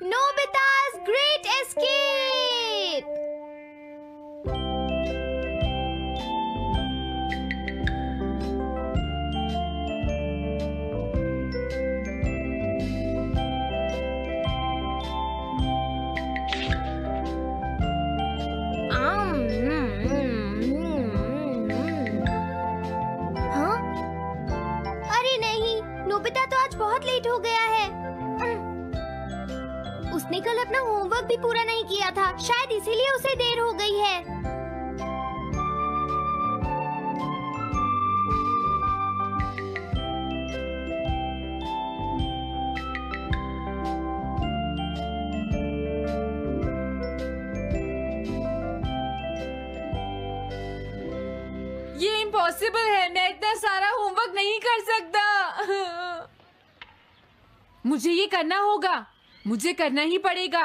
Nobita's Great Escape! हाँ? अरे नहीं, नोबिता तो आज बहुत लेट हो गया है। उसने कल अपना होमवर्क भी पूरा नहीं किया था, शायद इसीलिए उसे देर हो गई है। ये इम्पॉसिबल है, मैं इतना सारा होमवर्क नहीं कर सकता। मुझे ये करना होगा, मुझे करना ही पड़ेगा।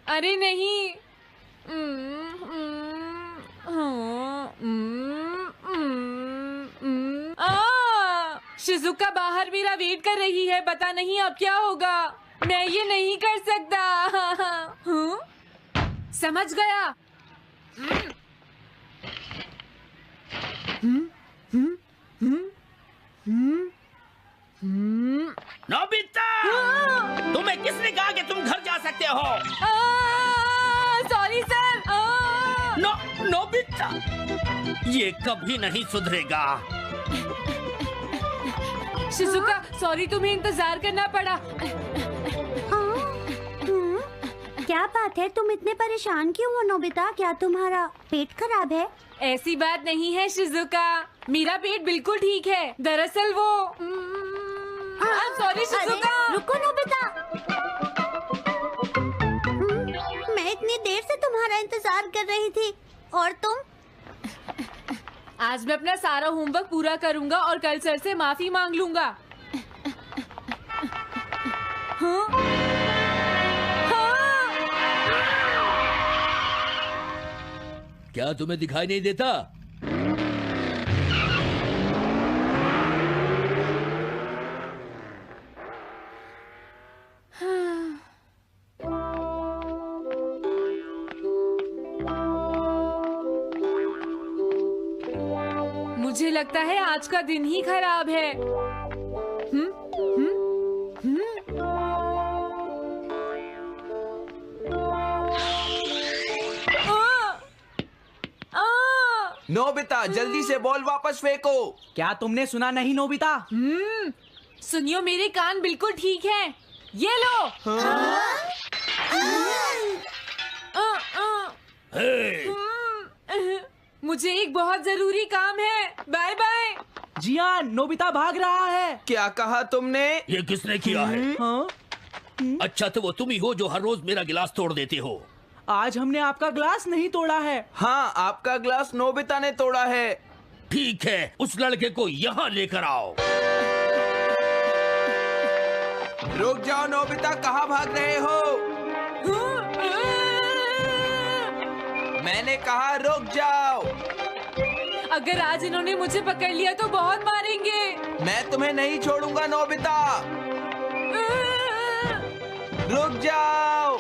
अरे नहीं। शिजुका बाहर मेरा वेट कर रही है, पता नहीं अब क्या होगा। मैं ये नहीं कर सकता। समझ गया। नोबिता, तुम्हें किसने कहा कि तुम घर जा सकते हो? Sorry sir. नोबिता, ये कभी नहीं सुधरेगा। शिजुका, सॉरी तुम्हें इंतजार करना पड़ा। क्या बात है, तुम इतने परेशान क्यों हो नोबिता? क्या तुम्हारा पेट खराब है? ऐसी बात नहीं है शिजुका, मेरा पेट बिल्कुल ठीक है। दरअसल वो सॉरी शिजुका। रुको नोबिता, मैं इतनी देर से तुम्हारा इंतजार कर रही थी और तुम? आज मैं अपना सारा होमवर्क पूरा करूंगा और कल सर से माफी मांग लूंगा। हाँ? हाँ? क्या तुम्हें दिखाई नहीं देता? मुझे लगता है आज का दिन ही खराब है। नोबिता, जल्दी से बॉल वापस फेंको। क्या तुमने सुना नहीं नोबिता? सुनियो, मेरे कान बिल्कुल ठीक हैं। ये लो। मुझे एक बहुत जरूरी काम है। Bye bye. जियान, नोबिता भाग रहा है। क्या कहा तुमने? ये किसने किया है? हाँ? अच्छा, तो वो तुम ही हो जो हर रोज मेरा गिलास तोड़ देते हो। आज हमने आपका ग्लास नहीं तोड़ा है। हाँ, आपका ग्लास नोबिता ने तोड़ा है। ठीक है, उस लड़के को यहाँ लेकर आओ। रुक जाओ नोबिता, कहाँ भाग रहे हो? मैंने कहा रुक जाओ। अगर आज इन्होंने मुझे पकड़ लिया तो बहुत मारेंगे। मैं तुम्हें नहीं छोड़ूंगा नोबिता, रुक जाओ।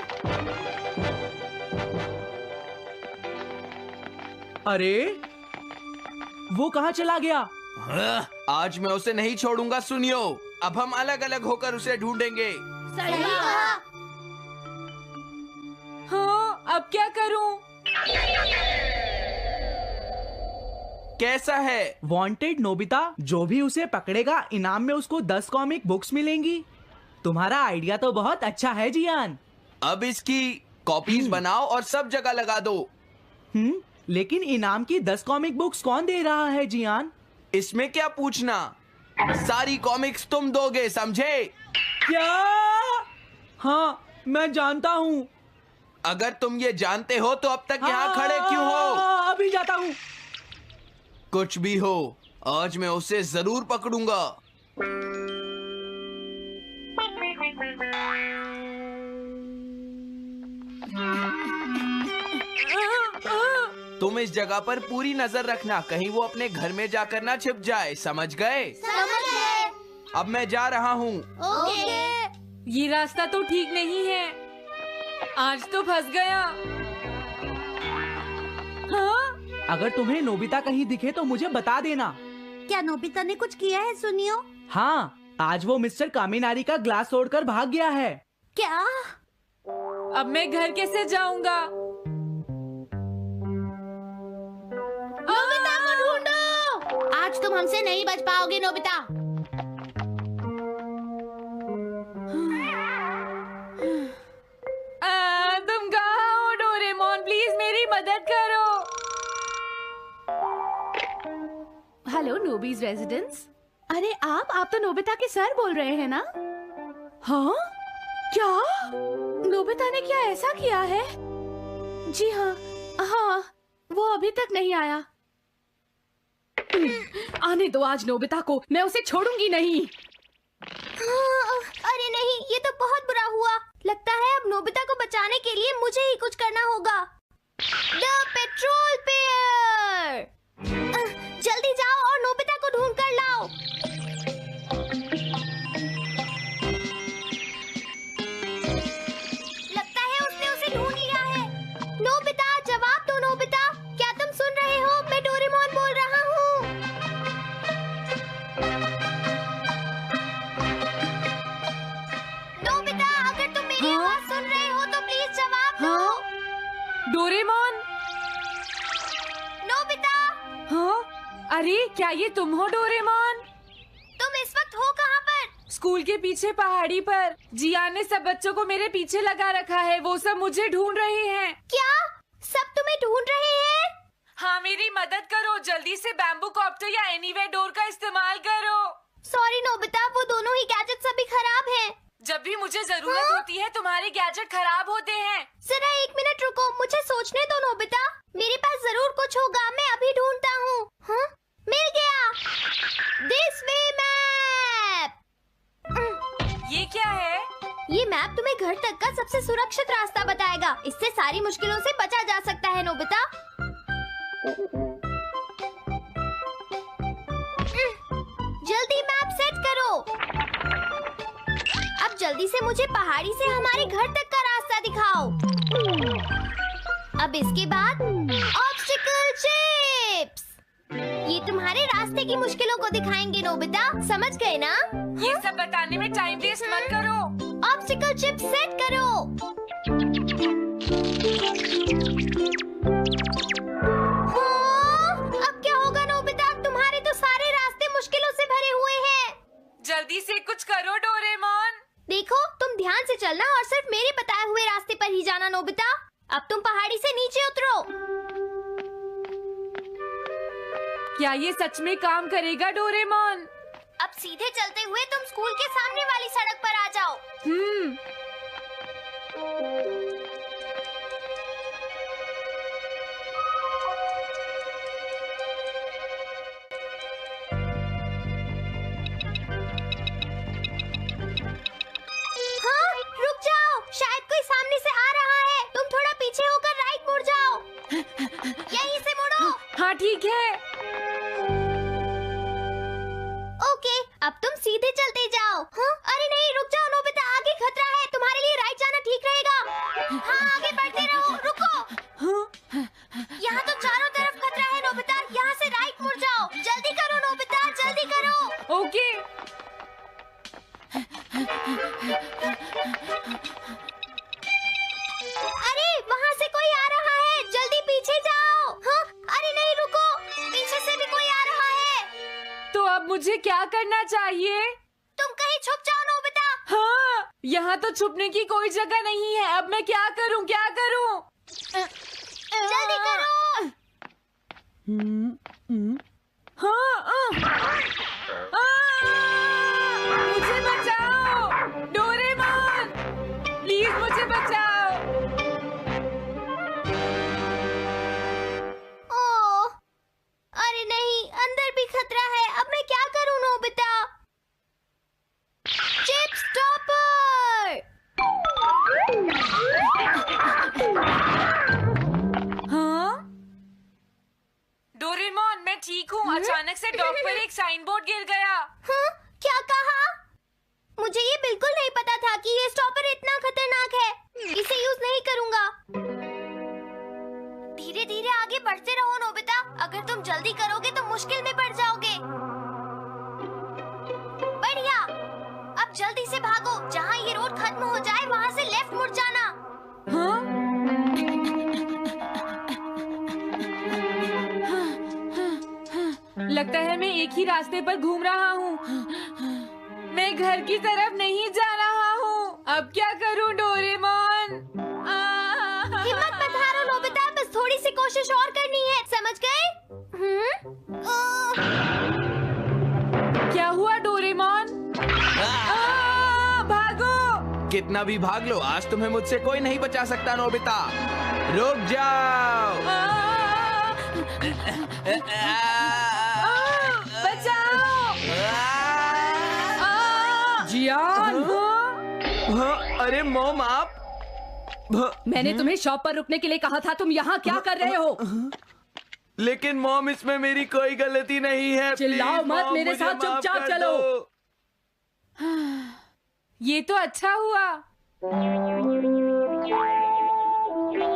अरे वो कहाँ चला गया? आज मैं उसे नहीं छोड़ूंगा। सुनियो, अब हम अलग अलग होकर उसे ढूंढेंगे। सही कहा। हाँ, अब क्या करूं? कैसा है? वांटेड नोबिता, जो भी उसे पकड़ेगा इनाम में उसको 10 कॉमिक बुक्स मिलेंगी। तुम्हारा आइडिया तो बहुत अच्छा है जियान। अब इसकी कॉपीज बनाओ और सब जगह लगा दो। लेकिन इनाम की 10 कॉमिक बुक्स कौन दे रहा है जियान? इसमें क्या पूछना, सारी कॉमिक्स तुम दोगे, समझे? क्या? हाँ, मैं जानता हूँ। अगर तुम ये जानते हो तो अब तक यहाँ खड़े क्यों हो? अभी जाता हूँ। कुछ भी हो, आज मैं उसे जरूर पकड़ूंगा। तुम इस जगह पर पूरी नजर रखना, कहीं वो अपने घर में जाकर ना छिप जाए, समझ गए? समझ गए। अब मैं जा रहा हूँ। ओके। ये रास्ता तो ठीक नहीं है। आज तो फंस गया। हाँ? अगर तुम्हें नोबिता कहीं दिखे तो मुझे बता देना। क्या नोबिता ने कुछ किया है सुनियो? हाँ, आज वो मिस्टर कामिनारी का ग्लास तोड़कर भाग गया है। क्या? अब मैं घर कैसे जाऊंगा? नोबिता को ढूंढो। आज तुम हमसे नहीं बच पाओगे नोबिता। तुम कहाँ हो डोरेमोन? प्लीज मेरी मदद करो। Hello Nobby's residence. अरे आप तो नोबिता के सर बोल रहे हैं ना? हाँ? क्या? नोबिता ने क्या ऐसा किया है? जी हाँ, हाँ, वो अभी तक नहीं आया। आने दो आज नोबिता को, मैं उसे छोड़ूंगी नहीं। अरे नहीं, ये तो बहुत बुरा हुआ। लगता है अब नोबिता को बचाने के लिए मुझे ही कुछ करना होगा। The petrol pair! जल्दी जाओ और नोबिता को ढूंढ कर लाओ। लगता है उसने उसे ढूंढ लिया है। नोबिता, जवाब दो नोबिता। क्या तुम सुन रहे हो? मैं डोरेमोन बोल रहा हूँ। नोबिता, अगर तुम मेरी आवाज सुन रहे हो तो प्लीज जवाब दो। डोरेमोन? नोबिता, हाँ? अरे क्या ये तुम हो डोरेमोन? तुम इस वक्त हो कहाँ पर? स्कूल के पीछे पहाड़ी पर। जियान ने सब बच्चों को मेरे पीछे लगा रखा है। वो सब मुझे ढूंढ रहे हैं। क्या? सब तुम्हें ढूंढ रहे हैं? हाँ, मेरी मदद करो। जल्दी से बैम्बू कॉप्टर या एनीवेयर डोर का इस्तेमाल करो। सॉरी नोबिता, वो दोनों ही गैजेट्स अभी खराब हैं। जब भी मुझे जरूरत होती है तुम्हारे गैजेट खराब होते हैं। जरा 1 मिनट रुको, मुझे सोचने दो नोबिता। मेरे पास जरूर कुछ होगा, मैं अभी ढूंढता हूँ। हाँ? मिल गया। This way map. ये क्या है? ये मैप तुम्हें घर तक का सबसे सुरक्षित रास्ता बताएगा। इससे सारी मुश्किलों से बचा जा सकता है नोबिता। जल्दी मैप सेट करो। अब जल्दी से मुझे पहाड़ी से हमारे घर तक का रास्ता दिखाओ। अब इसके बाद ऑब्स्टिकल चिप्स। ये तुम्हारे रास्ते की मुश्किलों को दिखाएंगे नोबिता, समझ गए ना? ये सब बताने में टाइम वेस्ट मत करो। ऑब्स्टिकल चिप्स सेट करो। हाँ, अब क्या होगा नोबिता? तुम्हारे तो सारे रास्ते मुश्किलों से भरे हुए हैं। जल्दी से कुछ करो डोरेमोन। देखो, तुम ध्यान से चलना और सिर्फ मेरे बताए हुए रास्ते पर ही जाना नोबिता। अब तुम पहाड़ी से नीचे उतरो। क्या ये सच में काम करेगा डोरेमोन? अब सीधे चलते हुए तुम स्कूल के सामने वाली सड़क पर आ जाओ। हाँ, रुक जाओ, शायद कोई सामने से आ रहा है। तुम थोड़ा पीछे होकर राइट मुड़ जाओ। यहीं से मुड़ो। हाँ ठीक है। ओके, अब तुम सीधे चलते जाओ। हाँ? अरे नहीं, रुक जाओ नोबिता, आगे खतरा है। तुम्हारे लिए राइट जाना ठीक रहेगा। हाँ, आगे बढ़ते रहो। रुको, यहाँ तो चारों तरफ खतरा है नोबिता। यहाँ से राइट मुड़ जाओ। जल्दी करो नोबिता, जल्दी करो। ओके। अरे वहाँ से कोई आ रहा है, जल्दी पीछे जाओ। हाँ? अरे नहीं, रुको, पीछे से भी कोई आ रहा है। तो अब मुझे क्या करना चाहिए? तुम कहीं छुप जाओ नोबिता। हाँ, यहाँ तो छुपने की कोई जगह नहीं है। अब मैं क्या करूँ, क्या करूँ? जल्दी करो। हाँ, मुझे बचाओ डोरेमोन, प्लीज मुझे बचाओ। ओह, अरे नहीं, अंदर भी खतरा है। अब मैं क्या करूं नोबिता? Chip stopper. हाँ? डोरेमोन, मैं ठीक हूँ। अचानक से डॉक पर एक साइन बोर्ड गिर गया। हाँ? क्या कहा? मुझे ये बिल्कुल नहीं पता था कि ये ये स्टॉपर इतना खतरनाक है, इसे यूज नहीं करूँगा। धीरे धीरे आगे बढ़ते रहो नोबिता, अगर तुम जल्दी करोगे तो मुश्किल में पड़ जाओगे। बढ़िया, अब जल्दी से भागो, जहाँ ये रोड खत्म हो जाए वहाँ से लेफ्ट मुड़ जाना। हाँ? लगता है मैं एक ही रास्ते पर घूम रहा हूँ। मैं घर की तरफ नहीं जा रहा हूँ। अब क्या करूँ डोरेमोन? हिम्मत मत हारो नोबिता, बस थोड़ी सी कोशिश और करनी है, समझ गए? क्या हुआ डोरेमोन? भागो! कितना भी भाग लो, आज तुम्हें मुझसे कोई नहीं बचा सकता नोबिता। रुक जाओ। बचाओ! जियान! अरे मॉम, आप मैंने तुम्हें शॉप पर रुकने के लिए कहा था, तुम यहाँ क्या कर रहे हो? लेकिन मॉम, इसमें मेरी कोई गलती नहीं है। चिल्लाओ प्लीज, मत, मॉम, मेरे मुझे साथ माफ चुपचाप कर चलो। दो। ये तो अच्छा हुआ।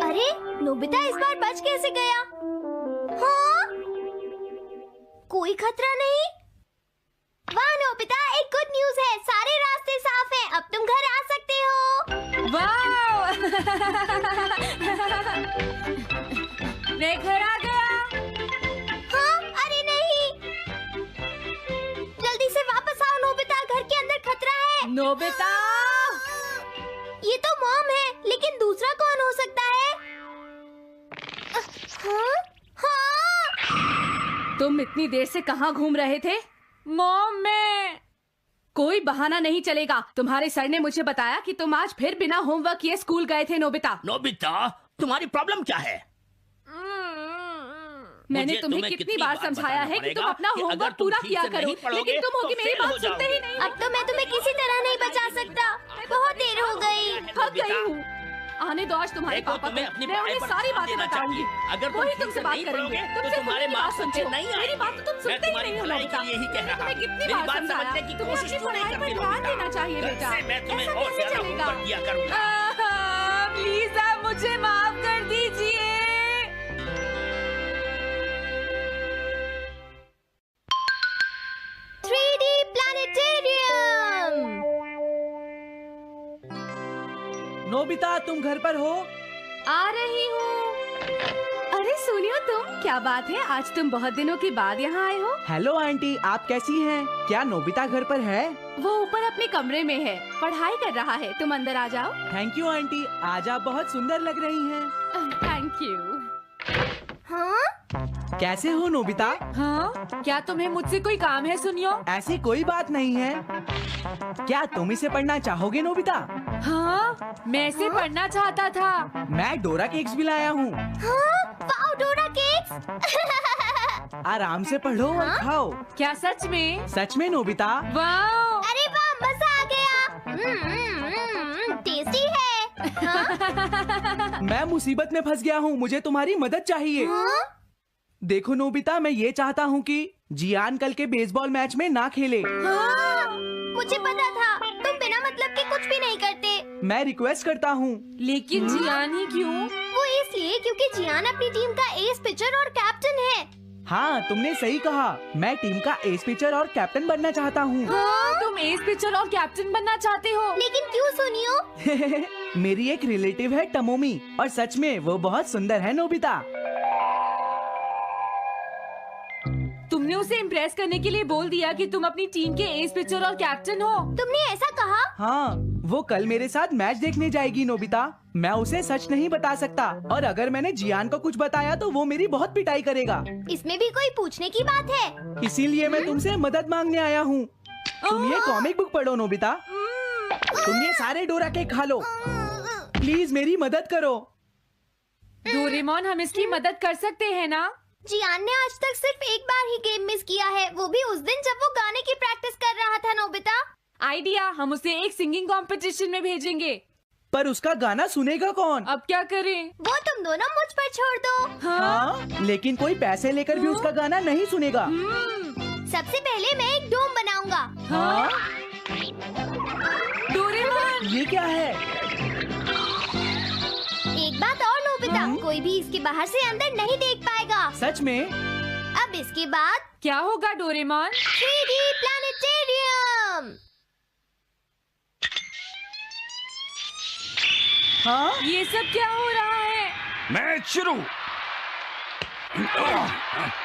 अरे नोबिता इस बार बच कैसे गया? हाँ? कोई खतरा नहीं? वाह नोबिता, एक गुड न्यूज है, सारे रास्ते साफ हैं, अब तुम घर आ सकते हो। वाह! मैं घर आ गया। हाँ? अरे नहीं, जल्दी से वापस आओ नोबिता, घर के अंदर खतरा है। नोबिता! ये तो मॉम है, लेकिन दूसरा कौन हो सकता है? हाँ? हाँ? तुम इतनी देर से कहाँ घूम रहे थे? मॉम, मैं कोई बहाना नहीं चलेगा। तुम्हारे सर ने मुझे बताया कि तुम आज फिर बिना होमवर्क किए स्कूल गए थे नोबिता। नोबिता, तुम्हारी प्रॉब्लम क्या है? मैंने मुझे तुम्हें तुम्हें कितनी बार समझाया है कि तुम अपना कि अगर होमवर्क तुम पूरा ठीक किया से करो, नहीं पढ़ोगे, लेकिन तुम होगी तो मेरी फेल हो बात सुनते ही जाओगे। नहीं। अब तो मैं तुम्हें किसी तरह नहीं बचा सकता, बहुत देर हो गई। थक गई हूँ। आने दो आज तुम्हारे देखो, पापा तुम्हें को, अपनी मैं पढ़ाई उन्हें पर सारी ध्यान बातें देना बताऊंगी। चाहिए। अगर तुम वही ठीक तुमसे से बात नहीं करेंगे, पढ़ोगे, तो तुमसे तुम्हारे खुद की मार्क्स बात अच्छे सुनते नहीं हो। मेरी बात तो तुम मैं सुनते ही तुम्हारी नहीं हो भलाई नोबिता। के लिए ही कह मैंने रहा तुम्हें हूँ। कितनी मेरी बार बात समझाया, समझने की तुम्हें कोशिश अपनी क्यों नहीं पढ़ाई पर करती ध्यान नोबिता? देना चाहिए कल बेटा। से मैं तुम्हें ऐसा और कैसे ज्यादा चलेगा? होमवर्क दिया करूंगा। प्लीज आप मुझे माफ कर दीजिए। 3D planetarium. नोबिता, तुम घर पर हो? आ रही हूँ। अरे सुनियो तुम, क्या बात है, आज तुम बहुत दिनों के बाद यहाँ आए हो? हेलो आंटी, आप कैसी हैं? क्या नोबिता घर पर है? वो ऊपर अपने कमरे में है, पढ़ाई कर रहा है। तुम अंदर आ जाओ। थैंक यू आंटी, आज आप बहुत सुंदर लग रही हैं। Thank you. हाँ? कैसे हो नोबिता? हाँ? क्या तुम्हें मुझसे कोई काम है सुनियो? ऐसी कोई बात नहीं है। क्या तुम इसे पढ़ना चाहोगे नोबिता? हाँ? मैं इसे पढ़ना चाहता था। मैं डोरा केक्स भी लाया हूँ। हाँ? वाओ, डोरा केक्स। आराम से पढ़ो और खाओ। क्या सच में? सच में नोबिता? वाह! अरे वाह, मजा आ गया। टेस्टी है। हाँ? मैं मुसीबत में फंस गया हूँ, मुझे तुम्हारी मदद चाहिए। हाँ? देखो नोबिता, मैं ये चाहता हूँ कि जियान कल के बेसबॉल मैच में ना खेले। हाँ? मुझे पता था, तुम बिना मतलब के कुछ भी नहीं करते। मैं रिक्वेस्ट करता हूँ। लेकिन जियान ही क्यों? वो इसलिए क्योंकि जियान अपनी टीम का एस पिचर और कैप्टन है। हाँ, तुमने सही कहा। मैं टीम का एस पिचर और कैप्टन बनना चाहता हूँ। हाँ? तुम एस पिचर और कैप्टन बनना चाहते हो? लेकिन क्यों सुनियो? मेरी एक रिलेटिव है टमोमी, और सच में वो बहुत सुंदर है नोबिता। तुमने उसे इम्प्रेस करने के लिए बोल दिया कि तुम अपनी टीम के एस पिचर और कैप्टन हो। तुमने ऐसा कहा? हाँ, वो कल मेरे साथ मैच देखने जाएगी नोबिता। मैं उसे सच नहीं बता सकता, और अगर मैंने जियान को कुछ बताया तो वो मेरी बहुत पिटाई करेगा। इसमें भी कोई पूछने की बात है? इसीलिए मैं तुमसे मदद मांगने आया हूँ। तुम ये कॉमिक बुक पढ़ो नोबिता। तुम ये सारे डोरा केक खा लो। प्लीज मेरी मदद करो। डोरेमोन, हम इसकी मदद कर सकते हैं ना? जियान ने आज तक सिर्फ एक बार ही गेम मिस किया है, वो भी उस दिन जब वो गाने की प्रैक्टिस कर रहा था नोबिता। आइडिया, हम उसे एक सिंगिंग कंपटीशन में भेजेंगे। पर उसका गाना सुनेगा कौन? अब क्या करें? वो तुम दोनों मुझ पर छोड़ दो। हाँ, लेकिन कोई पैसे लेकर भी उसका गाना नहीं सुनेगा। सबसे पहले मैं एक डोम बनाऊंगा। हाँ? डोरेमोन! जियान। ये क्या है? एक बात और नोबिता, कोई भी इसके बाहर से अंदर नहीं देख पाएगा। सच में? अब इसके बाद क्या होगा डोरेमोन? 3D planetarium. हाँ? ये सब क्या हो रहा है? मैच शुरू।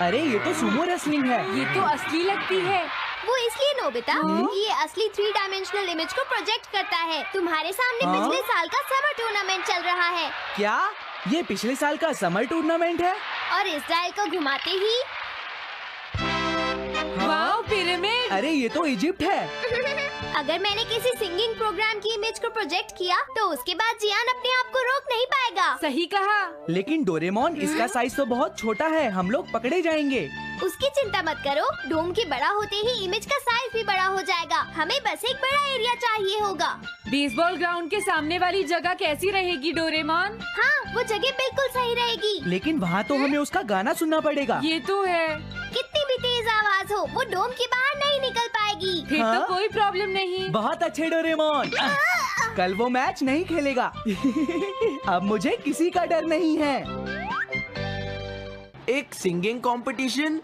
अरे ये तो सुमो रेसलिंग है। ये तो असली लगती है। वो इसलिए नोबिता, ये असली 3 डायमेंशनल इमेज को प्रोजेक्ट करता है। तुम्हारे सामने हाँ? पिछले साल का समर टूर्नामेंट चल रहा है क्या ये पिछले साल का समर टूर्नामेंट है? और इस डायल को घुमाते ही वाओ, पिरामिड। अरे ये तो इजिप्ट है। अगर मैंने किसी सिंगिंग प्रोग्राम की इमेज को प्रोजेक्ट किया तो उसके बाद जियान अपने आप को रोक नहीं पाएगा। सही कहा। लेकिन डोरेमोन, इसका साइज तो बहुत छोटा है, हम लोग पकड़े जाएंगे। उसकी चिंता मत करो, डोम के बड़ा होते ही इमेज का साइज भी बड़ा हो जाएगा। हमें बस एक बड़ा एरिया चाहिए होगा। बेसबॉल ग्राउंड के सामने वाली जगह कैसी रहेगी डोरेमोन? हाँ, वो जगह बिल्कुल सही रहेगी। लेकिन वहाँ तो हमें उसका गाना सुनना पड़ेगा। ये तो है। कितनी भी तेज आवाज हो, वो डोम के बाहर नहीं निकल पाएगी। फिर हाँ? तो कोई प्रॉब्लम नहीं। बहुत अच्छे डोरेमोन। कल वो मैच नहीं खेलेगा। अब मुझे किसी का डर नहीं है। एक सिंगिंग कंपटीशन?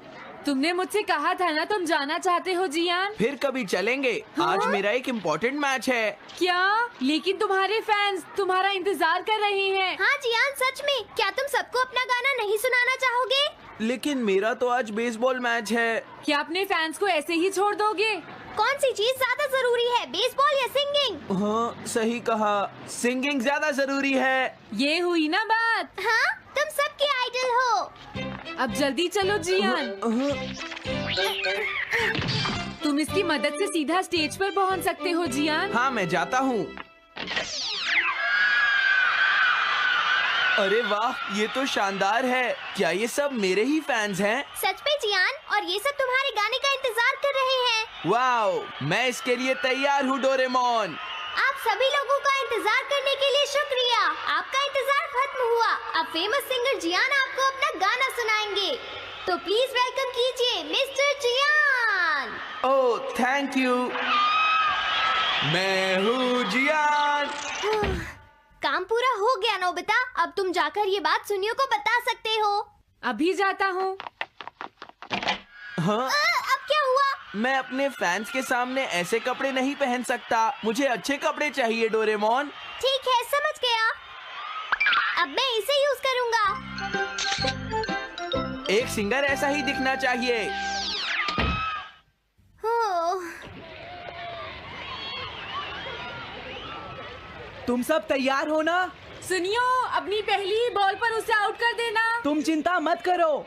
तुमने मुझसे कहा था ना तुम जाना चाहते हो जियान। फिर कभी चलेंगे। आज मेरा एक इम्पोर्टेंट मैच है। क्या? लेकिन तुम्हारे फैंस तुम्हारा इंतजार कर रहे हैं। हाँ जियान, सच में। क्या तुम सबको अपना गाना नहीं सुनाना चाहोगे? लेकिन मेरा तो आज बेसबॉल मैच है। क्या अपने फैंस को ऐसे ही छोड़ दोगे? कौन सी चीज ज्यादा जरूरी है, बेसबॉल या सिंगिंग? हाँ, सही कहा। सिंगिंग ज्यादा जरूरी है। ये हुई ना बात। हाँ, तुम सबके आइडल हो। अब जल्दी चलो जियान। तुम इसकी मदद से सीधा स्टेज पर पहुंच सकते हो जियान। हाँ, मैं जाता हूँ। अरे वाह, ये तो शानदार है। क्या ये सब मेरे ही फैंस हैं? सच में जियान, और ये सब तुम्हारे गाने का इंतजार कर रहे हैं। वाओ, मैं इसके लिए तैयार हूँ डोरेमोन। आप सभी लोगों का इंतजार करने के लिए शुक्रिया। आपका इंतजार खत्म हुआ। अब फेमस सिंगर जियान आपको अपना गाना सुनाएंगे। तो प्लीज वेलकम कीजिए mister Jian. Oh, thank you. मैं हूँ जियान। काम पूरा हो गया नोबिता। अब तुम जाकर ये बात सुनियो को बता सकते हो। अभी जाता हूँ। हाँ, अब क्या हुआ? मैं अपने फैंस के सामने ऐसे कपड़े नहीं पहन सकता। मुझे अच्छे कपड़े चाहिए डोरेमोन। ठीक है, समझ गया। अब मैं इसे यूज करूंगा। एक सिंगर ऐसा ही दिखना चाहिए। ओह, तुम सब तैयार हो ना? सुनियो, अपनी पहली ही बॉल पर उसे आउट कर देना। तुम चिंता मत करो।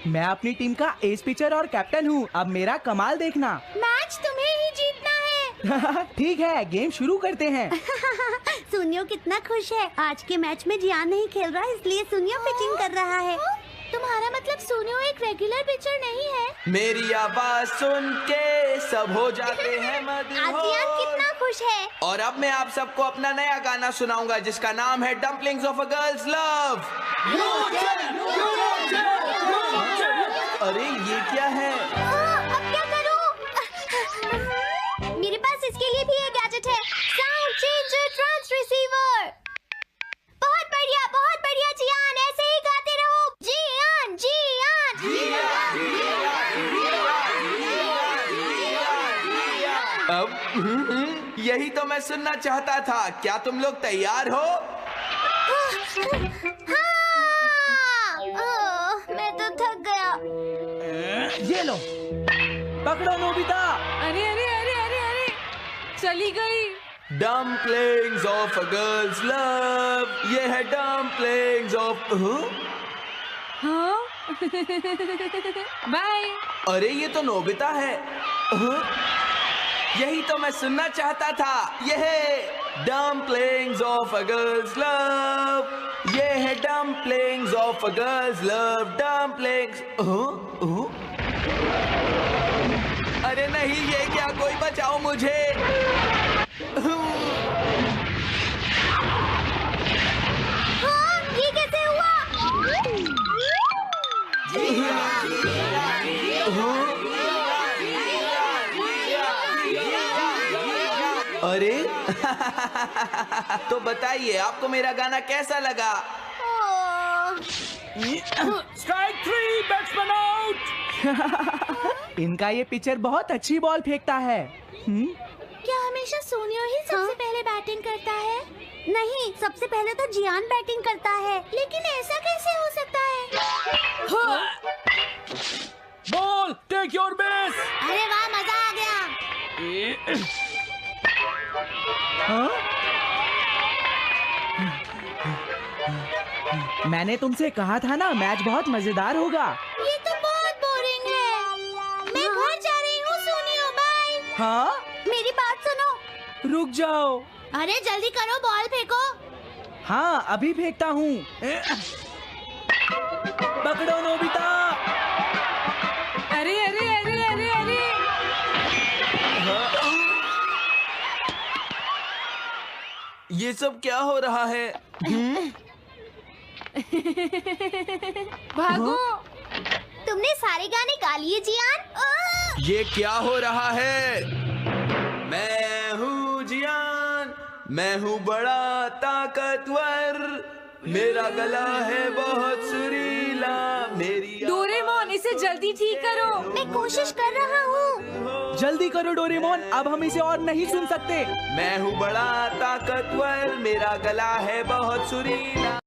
मैं अपनी टीम का एस पिचर और कैप्टन हूँ। अब मेरा कमाल देखना। मैच तुम्हें ही जीतना है। ठीक है, गेम शुरू करते हैं। सुनियो कितना खुश है। आज के मैच में जियान नहीं खेल रहा, इसलिए सुनियो पिचिंग कर रहा है। तुम्हारा मतलब सुनियो एक रेगुलर पिचर नहीं है? मेरी आवाज सुन के सब हो जाते हैं आज जियान कितना मदहोश। खुश है। और अब मैं आप सबको अपना नया गाना सुनाऊंगा जिसका नाम है dumplings of a girls love. अरे ये क्या है? अब क्या करूं? मेरे पास इसके लिए भी एक गैजेट है, साउंड चेंजर ट्रांस रिसीवर। बहुत बढ़िया जियान, ऐसे ही गाते रहो। जियान अब यही तो मैं सुनना चाहता था। क्या तुम लोग तैयार हो? हाँ। मैं तो थक गया। ये लो, पकड़ो नोबिता। अरे अरे अरे अरे अरे, चली गई। Dumplings of a girls love. ये है डम्पलिंग्स ऑफ। हाँ? बाय। अरे ये तो नोबिता है। यही तो मैं सुनना चाहता था। ये है dumplings of a girls love. ये है dumplings of a girls love. Dumplings. अरे नहीं, ये क्या? कोई बचाओ मुझे। हाँ, ये कैसे हुआ? अरे तो बताइए आपको मेरा गाना कैसा लगा? Strike 3, batsman out. इनका ये पिचर बहुत अच्छी बॉल फेंकता है। क्या हमेशा सोनियो ही सबसे पहले बैटिंग करता है? नहीं, सबसे पहले तो जियान बैटिंग करता है। लेकिन ऐसा कैसे हो सकता है? Ball, take your base. अरे वाह, मजा आ गया। हाँ? मैंने तुमसे कहा था ना मैच बहुत मजेदार होगा। ये तो बहुत बोरिंग है। मैं घर जा रही हूँ सोनियो, बाय। हाँ? मेरी बात सुनो। रुक जाओ। अरे जल्दी करो, बॉल फेंको। हाँ, अभी फेंकता हूँ। पकड़ो नोबिता। अरे अरे अरे अरे अरे ये सब क्या हो रहा है? भागो। तुमने सारे गाने गा लिए जियान? ये क्या हो रहा है? मैं हूँ जियान, मैं हूँ बड़ा ताकतवर, मेरा गला है बहुत सुरीला, मेरी डोरेमोन, इसे जल्दी ठीक करो। मैं कोशिश कर रहा हूँ। जल्दी करो डोरेमोन, अब हम इसे और नहीं सुन सकते। मैं हूँ बड़ा ताकतवर, मेरा गला है बहुत सुरीला।